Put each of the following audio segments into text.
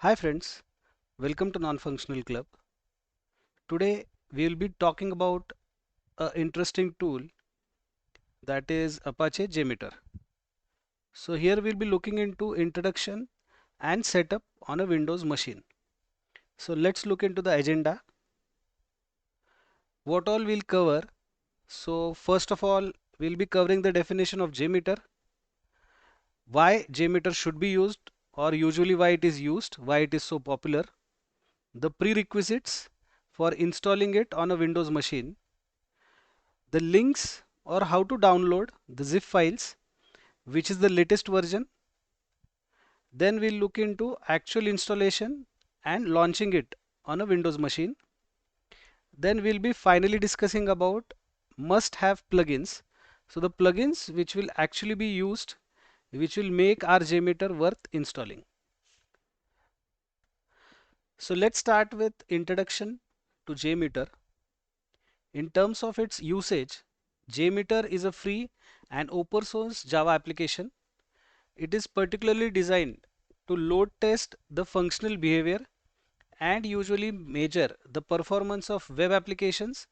Hi friends, welcome to Non-Functional Club. Today we will be talking about an interesting tool that is Apache JMeter. So here we'll be looking into introduction and setup on a Windows machine. So let's look into the agenda. What all we'll cover. So first of all, we'll be covering the definition of JMeter, why JMeter should be used or usually why it is used, why it is so popular, the prerequisites for installing it on a Windows machine, the links or how to download the zip files, which is the latest version. Then we'll look into actual installation and launching it on a Windows machine. Then we'll be finally discussing about must have plugins. So the plugins which will actually be used, which will make our JMeter worth installing. So let's start with introduction to JMeter. In terms of its usage, JMeter is a free and open source Java application. It is particularly designed to load test the functional behavior and usually measure the performance of web applications,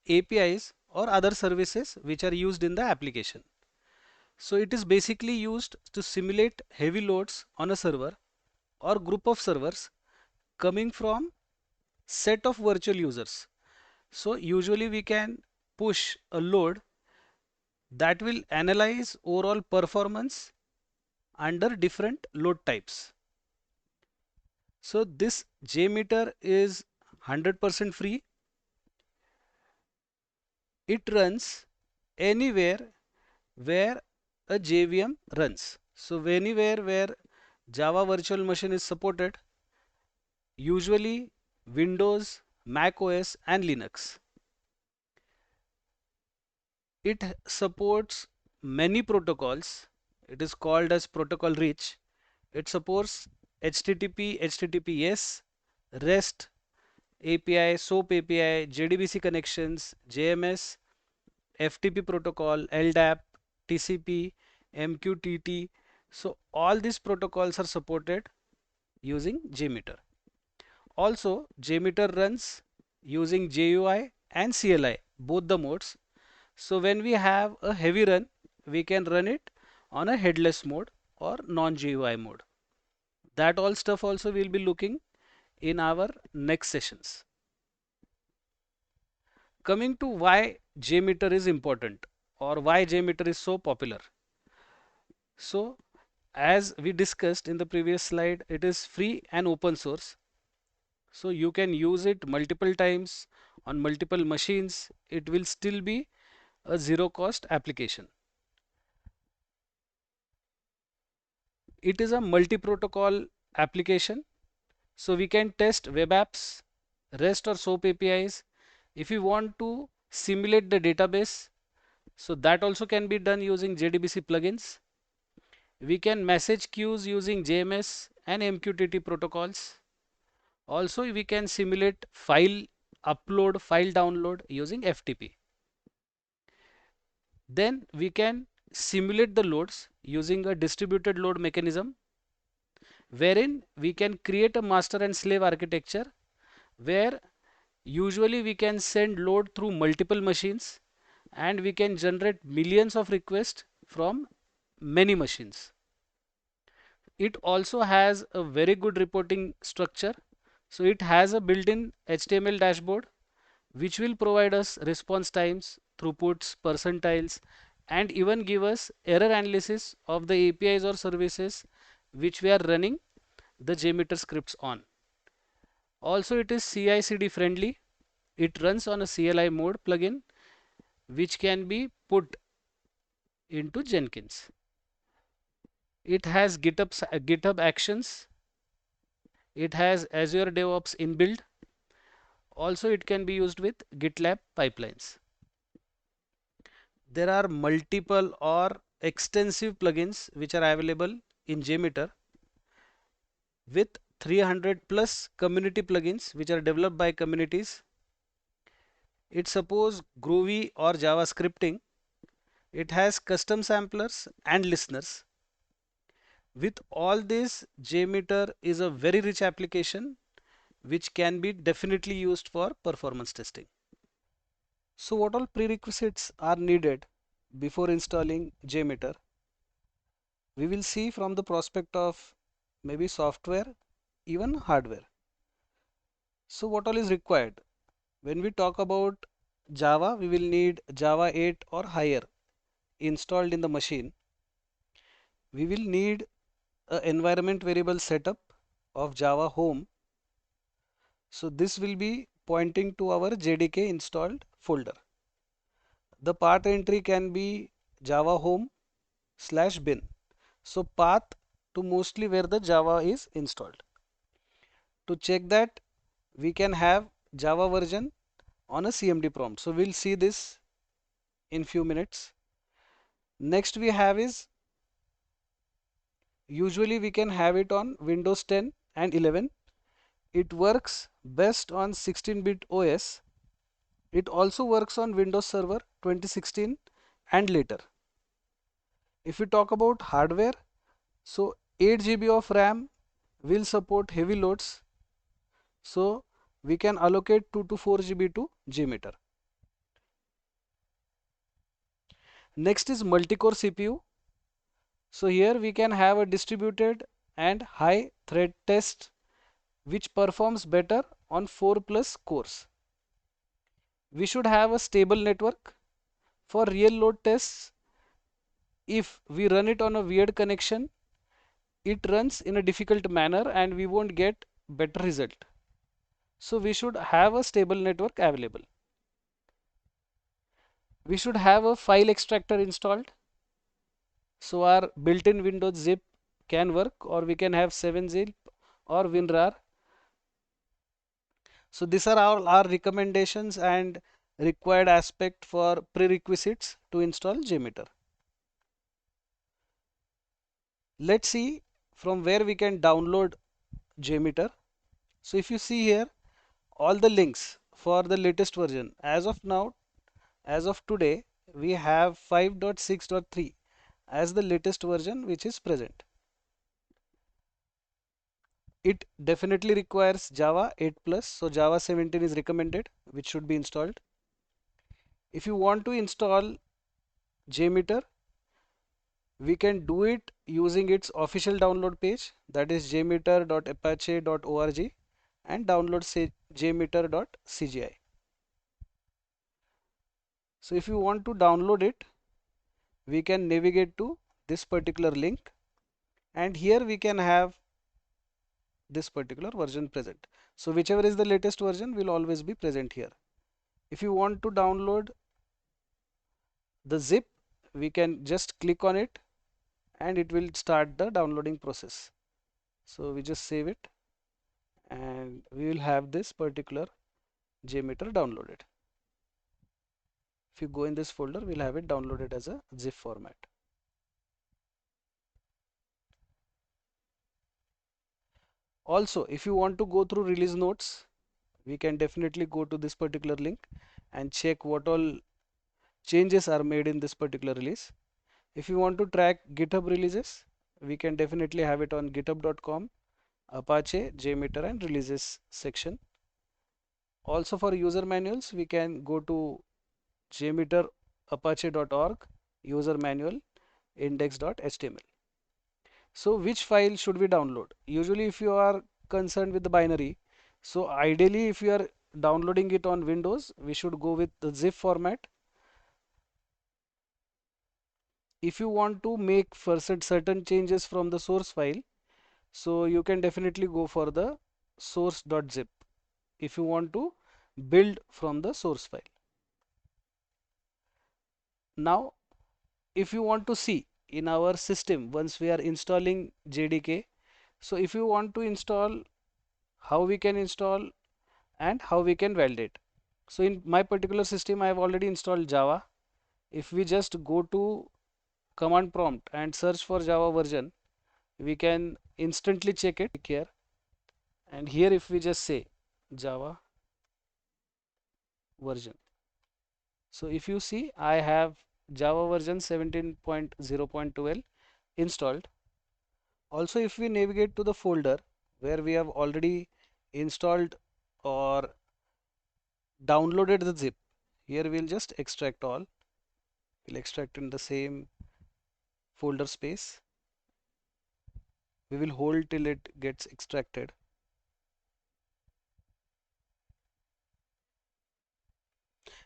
APIs or other services which are used in the application. So it is basically used to simulate heavy loads on a server or group of servers coming from set of virtual users. So usually we can push a load that will analyze overall performance under different load types. So this JMeter is 100% free. It runs anywhere where a JVM runs. So anywhere where Java virtual machine is supported, usually Windows, Mac OS and Linux. It supports many protocols. It is called as protocol rich. It supports HTTP, HTTPS, REST API, SOAP API, JDBC connections, JMS, FTP protocol, LDAP, TCP, MQTT. So all these protocols are supported using JMeter. Also, JMeter runs using JUI and CLI, both the modes. So when we have a heavy run, we can run it on a headless mode or non-GUI mode. That all stuff also we'll be looking in our next sessions. Coming to why JMeter is important or why JMeter is so popular. So as we discussed in the previous slide, it is free and open source. So you can use it multiple times on multiple machines. It will still be a zero cost application. It is a multi-protocol application. So we can test web apps, REST or SOAP APIs. If we want to simulate the database, so that also can be done using JDBC plugins. We can message queues using JMS and MQTT protocols. Also, we can simulate file upload, file download using FTP. Then we can simulate the loads using a distributed load mechanism, wherein we can create a master and slave architecture where usually we can send load through multiple machines and we can generate millions of requests from many machines. It also has a very good reporting structure. So it has a built-in HTML dashboard which will provide us response times, throughputs, percentiles, and even give us error analysis of the APIs or services which we are running the JMeter scripts on. Also, it is CI/CD friendly. It runs on a CLI mode plugin which can be put into Jenkins. It has GitHub Actions. It has Azure DevOps inbuilt. Also, it can be used with GitLab pipelines. There are multiple or extensive plugins which are available in JMeter with 300 plus community plugins which are developed by communities. It supports Groovy or Java scripting. It has custom samplers and listeners. With all this, JMeter is a very rich application which can be definitely used for performance testing. So what all prerequisites are needed before installing JMeter? We will see from the prospect of maybe software, even hardware. So what all is required? When we talk about Java, we will need Java 8 or higher installed in the machine. We will need an environment variable setup of Java home. So this will be pointing to our JDK installed folder. The path entry can be Java home / bin. So path to mostly where the Java is installed. To check that, we can have Java version on a CMD prompt. So we'll see this in few minutes. Next we have is, usually we can have it on Windows 10 and 11. It works best on 16-bit OS. It also works on Windows Server 2016 and later. If we talk about hardware, so 8 GB of RAM will support heavy loads. So we can allocate 2 to 4 GB to JMeter. Next is multi-core CPU. So here we can have a distributed and high thread test which performs better on 4 plus cores. We should have a stable network for real load tests. If we run it on a weird connection, it runs in a difficult manner and we won't get better result. So we should have a stable network available. We should have a file extractor installed. So our built-in Windows zip can work, or we can have 7-zip or WinRAR. So these are our recommendations and required aspect for prerequisites to install JMeter. Let's see from where we can download JMeter. So if you see here, all the links for the latest version as of now, as of today, we have 5.6.3 as the latest version which is present. It definitely requires Java 8 plus, so Java 17 is recommended, which should be installed. If you want to install JMeter, we can do it using its official download page, that is jmeter.apache.org, and download jmeter.cgi. So if you want to download it, we can navigate to this particular link, and here we can have this particular version present. So whichever is the latest version will always be present here. If you want to download the zip, we can just click on it and it will start the downloading process. So we just save it and we will have this particular JMeter downloaded. If you go in this folder, we'll have it downloaded as a zip format. Also, if you want to go through release notes, we can definitely go to this particular link and check what all changes are made in this particular release. If you want to track GitHub releases, we can definitely have it on github.com, Apache JMeter and releases section. Also for user manuals, we can go to JMeter apache.org user manual index.html. So which file should we download? Usually if you are concerned with the binary, so ideally if you are downloading it on Windows, we should go with the zip format. If you want to make for certain changes from the source file, so you can definitely go for the source.zip if you want to build from the source file. Now if you want to see in our system once we are installing JDK, so if you want to install, how we can install and how we can validate. So in my particular system I have already installed Java. If we just go to command prompt and search for Java version, we can instantly check it here. And here if we just say Java version, so if you see I have Java version 17.0.12 installed. Also, if we navigate to the folder where we have already installed or downloaded the zip, here we'll just extract all. We'll extract in the same folder space. We will hold till it gets extracted.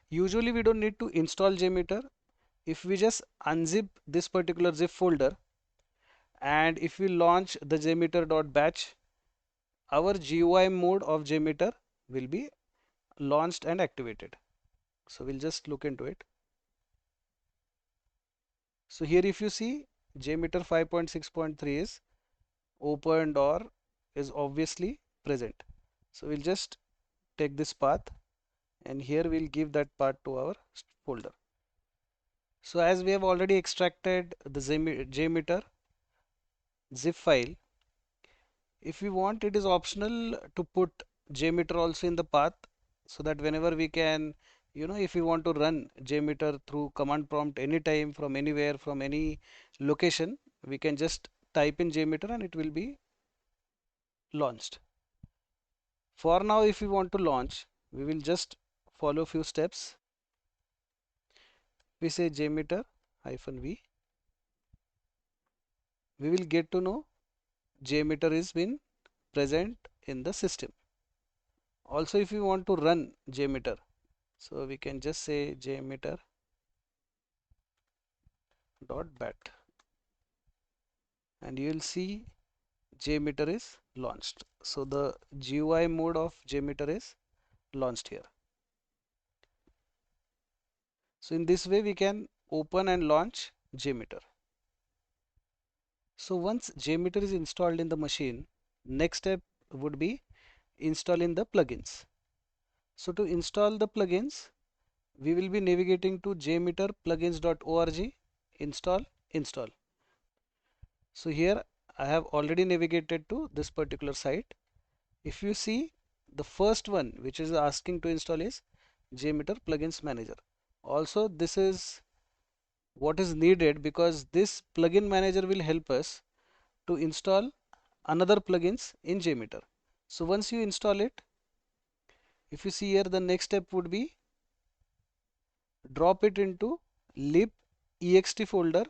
Usually we don't need to install JMeter. If we just unzip this particular zip folder and if we launch the jmeter.batch, our GUI mode of JMeter will be launched and activated. So we'll just look into it. So here if you see JMeter 5.6.3 is opened or is obviously present. So we'll just take this path and here we'll give that path to our folder. So as we have already extracted the JMeter zip file, if we want, it is optional to put JMeter also in the path so that whenever we can, if we want to run JMeter through command prompt anytime from anywhere from any location, we can just type in JMeter and it will be launched. For now, if we want to launch, we will just follow few steps. We say JMeter -v. We will get to know JMeter is been present in the system. Also, if we want to run JMeter, so we can just say jmeter.bat and you will see JMeter is launched. So the GUI mode of JMeter is launched here. So in this way we can open and launch JMeter. So once JMeter is installed in the machine, next step would be installing the plugins. So to install the plugins, we will be navigating to jmeterplugins.org, install. So here I have already navigated to this particular site. If you see, the first one which is asking to install is JMeter Plugins Manager. Also, this is what is needed because this plugin manager will help us to install another plugins in JMeter. So once you install it, if you see here, the next step would be drop it into lib.ext folder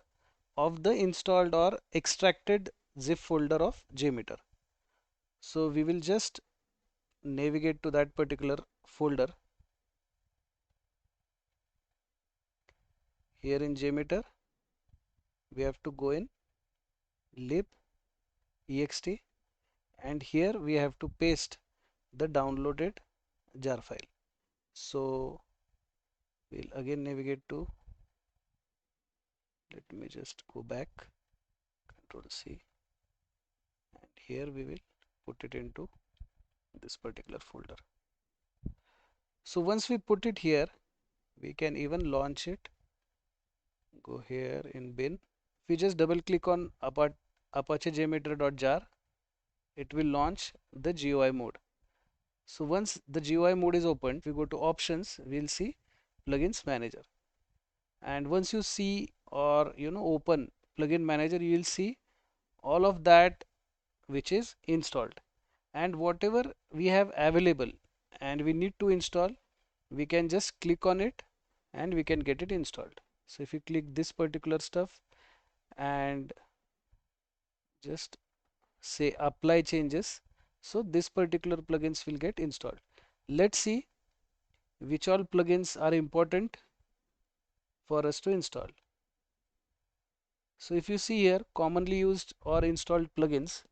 of the installed or extracted zip folder of JMeter. So we will just navigate to that particular folder. Here in JMeter, we have to go in lib.ext and here we have to paste the downloaded jar file. So we'll again navigate to, let me just go back, Control C, and here we will put it into this particular folder. So once we put it here, we can even launch it. Go here in bin. If we just double click on Apache JMeter.jar, it will launch the GUI mode. So once the GUI mode is opened, we go to options, we'll see plugins manager. And once you see or open plugin manager, you will see all of that which is installed and whatever we have available and we need to install, we can just click on it and we can get it installed. So if you click this particular stuff and just say apply changes, so this particular plugins will get installed. Let's see which all plugins are important for us to install. So if you see here, commonly used or installed plugins,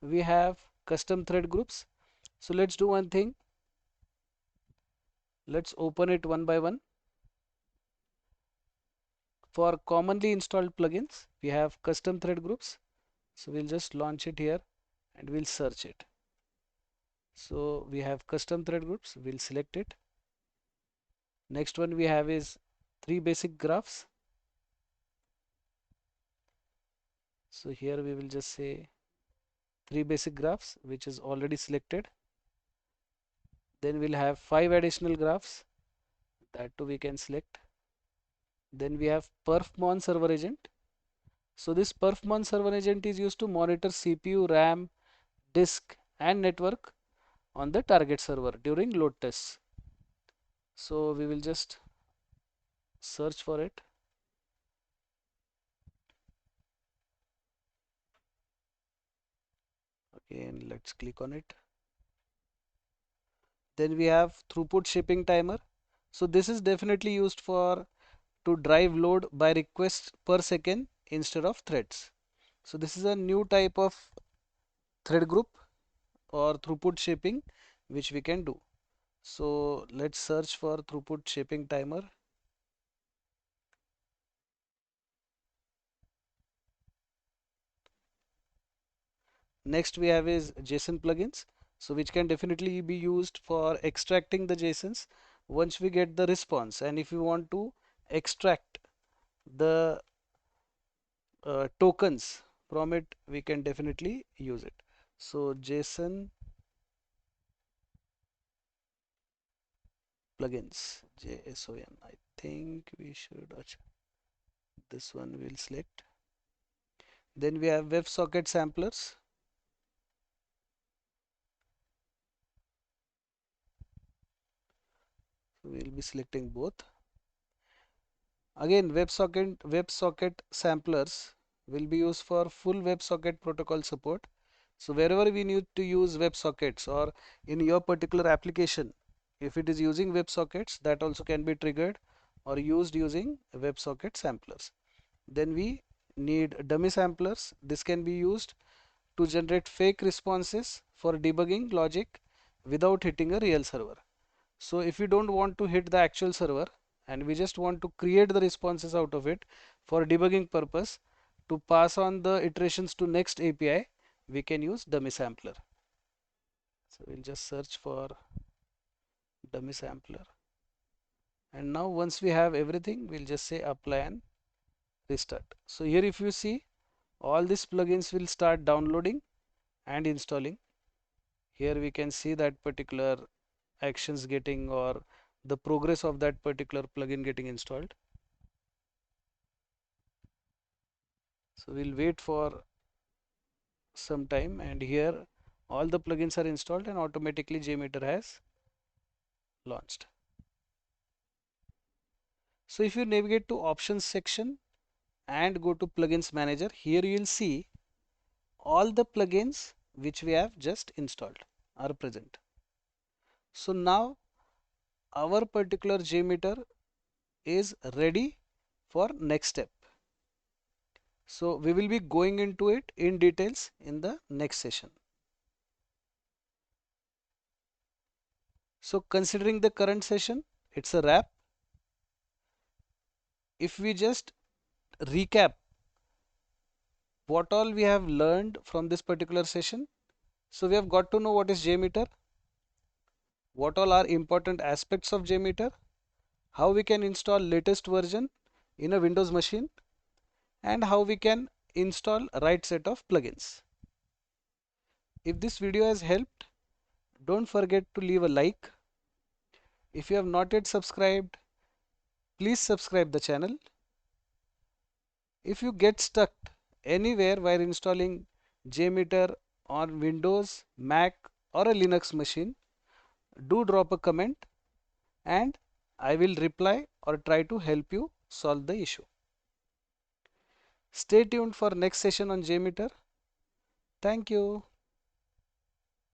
we have custom thread groups. So let's do one thing. Let's open it one by one. For commonly installed plugins, we have custom thread groups. So we'll just launch it here and we'll search it. So we have custom thread groups. We'll select it. Next one we have is 3 basic graphs. So here we will just say 3 basic graphs, which is already selected. Then we'll have 5 additional graphs, that too we can select. Then we have perfmon server agent. So this perf server agent is used to monitor CPU, RAM, disk and network on the target server during load tests. So we will just search for it. Again, let's click on it. Then we have throughput shipping timer. So this is definitely used for to drive load by requests per second instead of threads. So this is a new type of thread group or throughput shaping which we can do. So let's search for throughput shaping timer. Next we have is JSON plugins. So which can definitely be used for extracting the JSONs once we get the response, and if you want to extract the tokens from it, we can definitely use it. So JSON plugins, JSON. I think we should, this one we'll select. Then we have WebSocket samplers. We'll be selecting both. Again, WebSocket samplers will be used for full WebSocket protocol support. So wherever we need to use WebSockets, or in your particular application, if it is using WebSockets, that also can be triggered or used using WebSocket samplers. Then we need dummy samplers. This can be used to generate fake responses for debugging logic without hitting a real server. So if we don't want to hit the actual server and we just want to create the responses out of it for debugging purpose to pass on the iterations to next API, we can use dummy sampler. So we'll just search for dummy sampler. And now once we have everything, we'll just say apply and restart. So here if you see, all these plugins will start downloading and installing. Here we can see that particular actions getting, or the progress of that particular plugin getting installed. So we'll wait for some time, and here all the plugins are installed and automatically JMeter has launched. So if you navigate to options section and go to plugins manager, here you will see all the plugins which we have just installed are present. So now our particular JMeter is ready for next step. So we will be going into it in details in the next session. So considering the current session, it's a wrap. If we just recap what all we have learned from this particular session. So we have got to know what is JMeter, what all are important aspects of JMeter, how we can install latest version in a Windows machine, and how we can install right set of plugins. If this video has helped, don't forget to leave a like. If you have not yet subscribed, please subscribe the channel. If you get stuck anywhere while installing JMeter on Windows, Mac or a Linux machine, do drop a comment and I will reply or try to help you solve the issue. Stay tuned for next session on JMeter. Thank you.